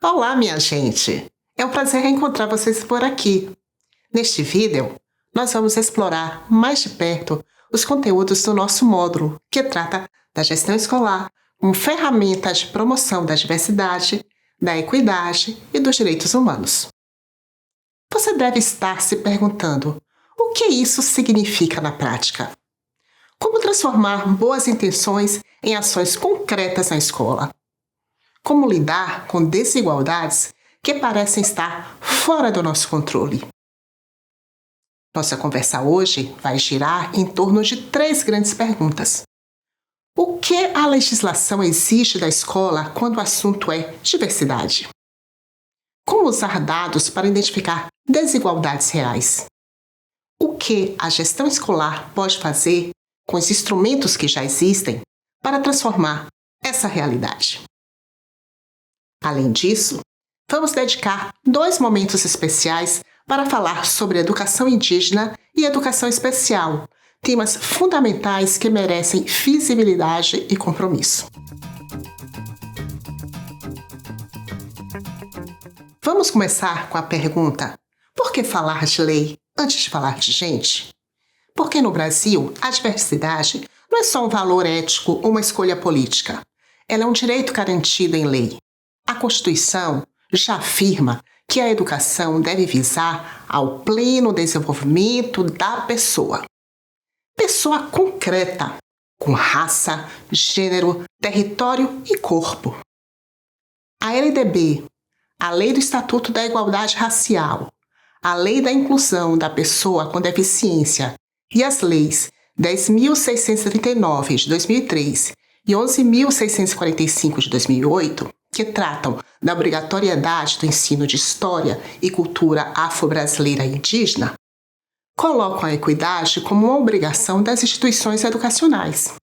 Olá, minha gente! É um prazer reencontrar vocês por aqui. Neste vídeo, nós vamos explorar mais de perto os conteúdos do nosso módulo, que trata da gestão escolar como ferramenta de promoção da diversidade, da equidade e dos direitos humanos. Você deve estar se perguntando: o que isso significa na prática? Como transformar boas intenções em ações concretas na escola? Como lidar com desigualdades que parecem estar fora do nosso controle? Nossa conversa hoje vai girar em torno de 3 grandes perguntas. O que a legislação exige da escola quando o assunto é diversidade? Como usar dados para identificar desigualdades reais? O que a gestão escolar pode fazer com os instrumentos que já existem para transformar essa realidade? Além disso, vamos dedicar 2 momentos especiais para falar sobre educação indígena e educação especial, temas fundamentais que merecem visibilidade e compromisso. Vamos começar com a pergunta: por que falar de lei antes de falar de gente? Porque no Brasil, a diversidade não é só um valor ético ou uma escolha política. Ela é um direito garantido em lei. A Constituição já afirma que a educação deve visar ao pleno desenvolvimento da pessoa. Pessoa concreta, com raça, gênero, território e corpo. A LDB, a Lei do Estatuto da Igualdade Racial, a Lei da Inclusão da Pessoa com Deficiência e as leis 10.639 de 2003 e 11.645 de 2008, que tratam da obrigatoriedade do ensino de história e cultura afro-brasileira e indígena, colocam a equidade como uma obrigação das instituições educacionais.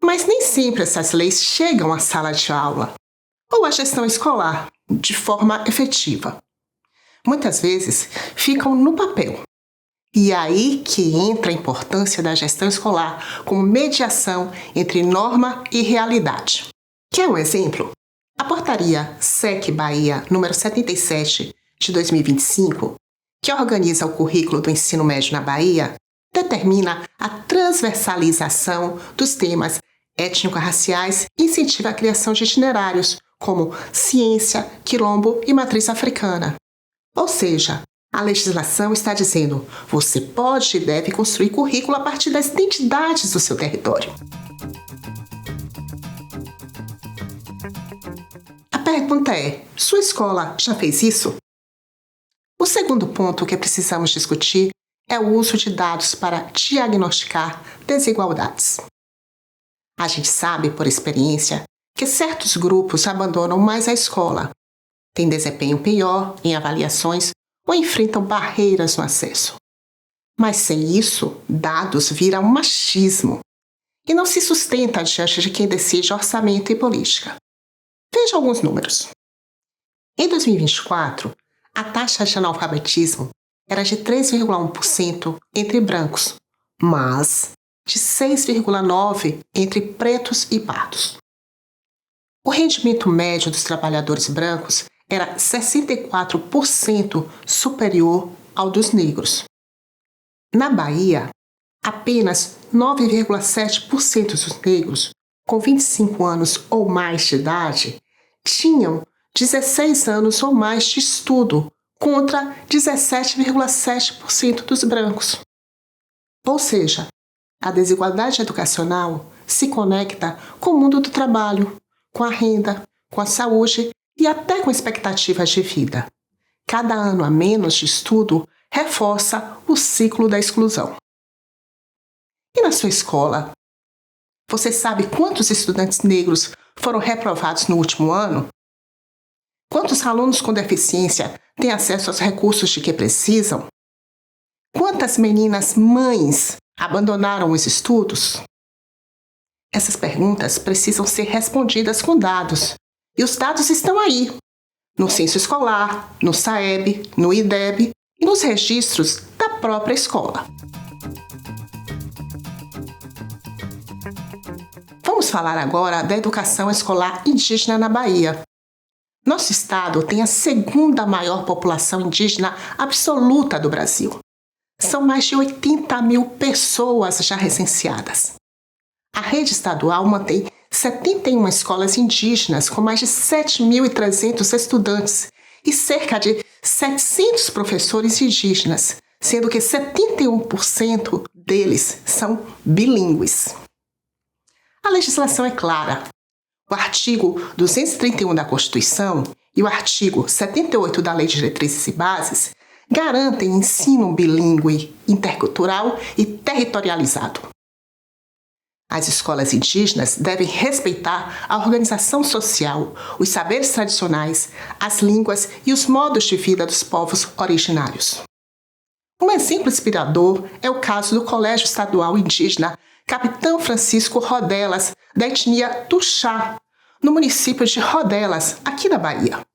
Mas nem sempre essas leis chegam à sala de aula ou à gestão escolar de forma efetiva. Muitas vezes ficam no papel. E é aí que entra a importância da gestão escolar como mediação entre norma e realidade. Quer um exemplo? A portaria SEC Bahia número 77 de 2025, que organiza o currículo do ensino médio na Bahia, determina a transversalização dos temas étnico-raciais e incentiva a criação de itinerários como ciência, quilombo e matriz africana. Ou seja, a legislação está dizendo: você pode e deve construir currículo a partir das identidades do seu território. A pergunta é: sua escola já fez isso? O segundo ponto que precisamos discutir é o uso de dados para diagnosticar desigualdades. A gente sabe, por experiência, que certos grupos abandonam mais a escola, têm desempenho pior em avaliações ou enfrentam barreiras no acesso. Mas sem isso, dados viram um machismo e não se sustenta diante de quem decide orçamento e política. Veja alguns números. Em 2024, a taxa de analfabetismo era de 3,1% entre brancos, mas de 6,9% entre pretos e pardos. O rendimento médio dos trabalhadores brancos era 64% superior ao dos negros. Na Bahia, apenas 9,7% dos negros com 25 anos ou mais de idade tinham 16 anos ou mais de estudo, contra 17,7% dos brancos. Ou seja, a desigualdade educacional se conecta com o mundo do trabalho, com a renda, com a saúde e até com expectativas de vida. Cada ano a menos de estudo reforça o ciclo da exclusão. E na sua escola? Você sabe quantos estudantes negros foram reprovados no último ano? Quantos alunos com deficiência têm acesso aos recursos de que precisam? Quantas meninas mães abandonaram os estudos? Essas perguntas precisam ser respondidas com dados. E os dados estão aí, no censo escolar, no SAEB, no IDEB e nos registros da própria escola. Vamos falar agora da educação escolar indígena na Bahia. Nosso estado tem a segunda maior população indígena absoluta do Brasil. São mais de 80 mil pessoas já recenseadas. A rede estadual mantém 71 escolas indígenas com mais de 7.300 estudantes e cerca de 700 professores indígenas, sendo que 71% deles são bilíngues. A legislação é clara. O artigo 231 da Constituição e o artigo 78 da Lei de Diretrizes e Bases garantem ensino bilíngue, intercultural e territorializado. As escolas indígenas devem respeitar a organização social, os saberes tradicionais, as línguas e os modos de vida dos povos originários. Um exemplo inspirador é o caso do Colégio Estadual Indígena Capitão Francisco Rodelas, da etnia Tuxá, no município de Rodelas, aqui na Bahia,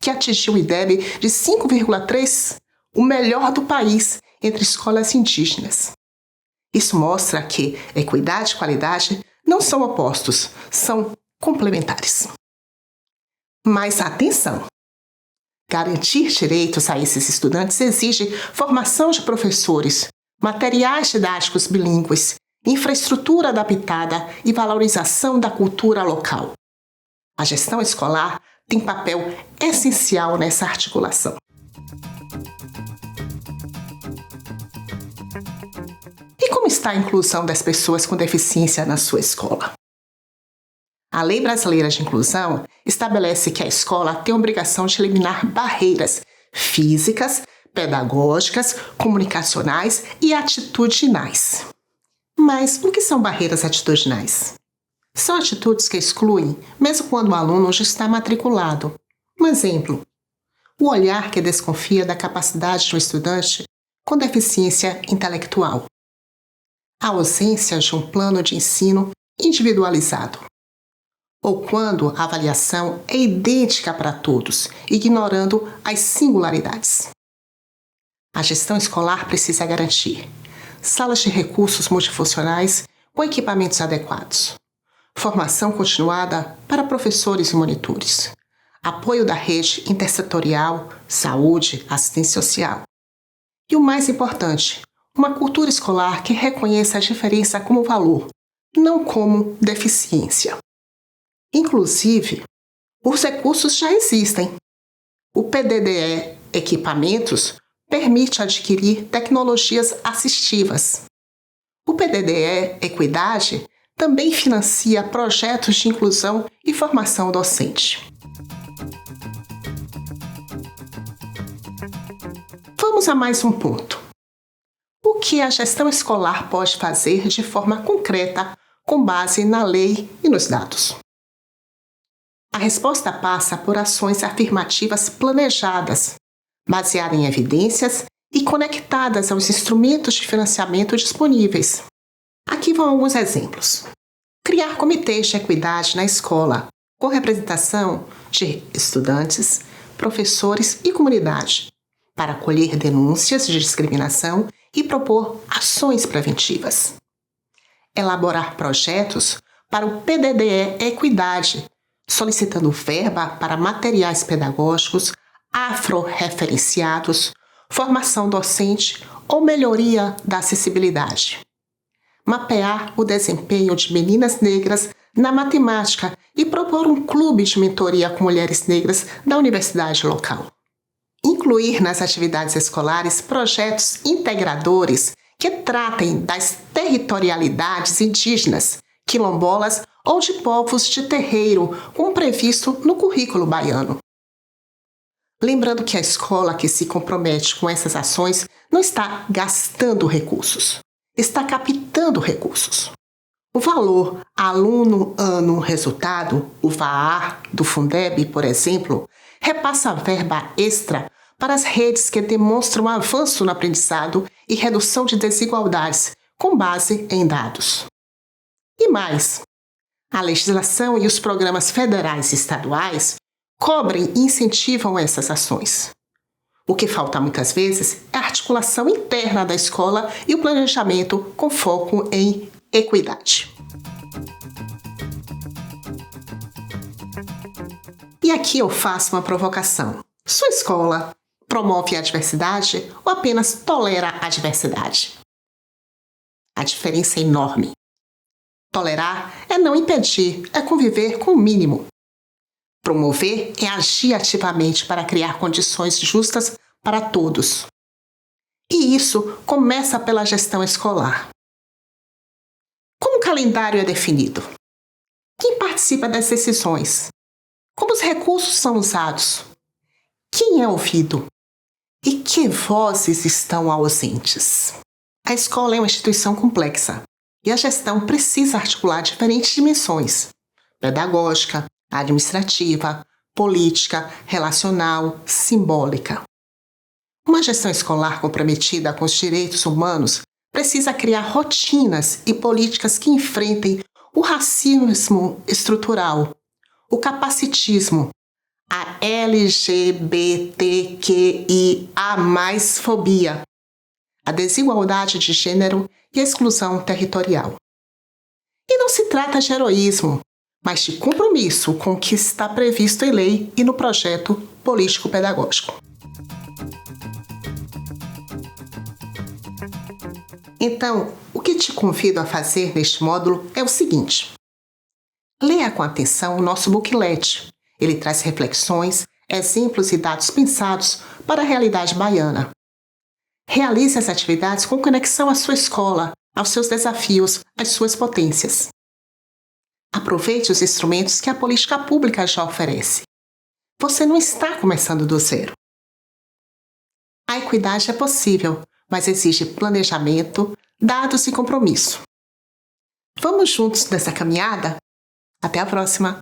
que atingiu o IDEB de 5,3, o melhor do país entre escolas indígenas. Isso mostra que equidade e qualidade não são opostos, são complementares. Mas atenção! Garantir direitos a esses estudantes exige formação de professores, materiais didáticos bilíngues, infraestrutura adaptada e valorização da cultura local. A gestão escolar tem papel essencial nessa articulação. E como está a inclusão das pessoas com deficiência na sua escola? A Lei Brasileira de Inclusão estabelece que a escola tem a obrigação de eliminar barreiras físicas, pedagógicas, comunicacionais e atitudinais. Mas o que são barreiras atitudinais? São atitudes que excluem, mesmo quando o aluno já está matriculado. Um exemplo: o olhar que desconfia da capacidade de um estudante com deficiência intelectual. A ausência de um plano de ensino individualizado. Ou quando a avaliação é idêntica para todos, ignorando as singularidades. A gestão escolar precisa garantir salas de recursos multifuncionais com equipamentos adequados, formação continuada para professores e monitores, apoio da rede intersetorial, saúde, assistência social. E o mais importante, uma cultura escolar que reconheça a diferença como valor, não como deficiência. Inclusive, os recursos já existem. O PDDE Equipamentos permite adquirir tecnologias assistivas. O PDDE Equidade também financia projetos de inclusão e formação docente. Vamos a mais um ponto. O que a gestão escolar pode fazer de forma concreta com base na lei e nos dados? A resposta passa por ações afirmativas planejadas, baseadas em evidências e conectadas aos instrumentos de financiamento disponíveis. Aqui vão alguns exemplos. Criar comitês de equidade na escola, com representação de estudantes, professores e comunidade, para acolher denúncias de discriminação e propor ações preventivas. Elaborar projetos para o PDDE Equidade, solicitando verba para materiais pedagógicos afro-referenciados, formação docente ou melhoria da acessibilidade. Mapear o desempenho de meninas negras na matemática e propor um clube de mentoria com mulheres negras da universidade local. Incluir nas atividades escolares projetos integradores que tratem das territorialidades indígenas, quilombolas ou de povos de terreiro, como previsto no currículo baiano. Lembrando que a escola que se compromete com essas ações não está gastando recursos, está captando recursos. O valor aluno-ano-resultado, o VAR do Fundeb, por exemplo, repassa verba extra para as redes que demonstram avanço no aprendizado e redução de desigualdades, com base em dados. E mais, a legislação e os programas federais e estaduais cobrem e incentivam essas ações. O que falta muitas vezes é a articulação interna da escola e o planejamento com foco em equidade. E aqui eu faço uma provocação. Sua escola promove a diversidade ou apenas tolera a diversidade? A diferença é enorme. Tolerar é não impedir, é conviver com o mínimo. Promover é agir ativamente para criar condições justas para todos. E isso começa pela gestão escolar. Como o calendário é definido? Quem participa das decisões? Como os recursos são usados? Quem é ouvido? E que vozes estão ausentes? A escola é uma instituição complexa e a gestão precisa articular diferentes dimensões: pedagógica, administrativa, política, relacional, simbólica. Uma gestão escolar comprometida com os direitos humanos precisa criar rotinas e políticas que enfrentem o racismo estrutural, o capacitismo, a LGBTQIA+fobia, a desigualdade de gênero e a exclusão territorial. E não se trata de heroísmo, mas de compromisso com o que está previsto em lei e no projeto político-pedagógico. Então, o que te convido a fazer neste módulo é o seguinte: leia com atenção o nosso booklet. Ele traz reflexões, exemplos e dados pensados para a realidade baiana. Realize as atividades com conexão à sua escola, aos seus desafios, às suas potências. Aproveite os instrumentos que a política pública já oferece. Você não está começando do zero. A equidade é possível, mas exige planejamento, dados e compromisso. Vamos juntos nessa caminhada? Até a próxima!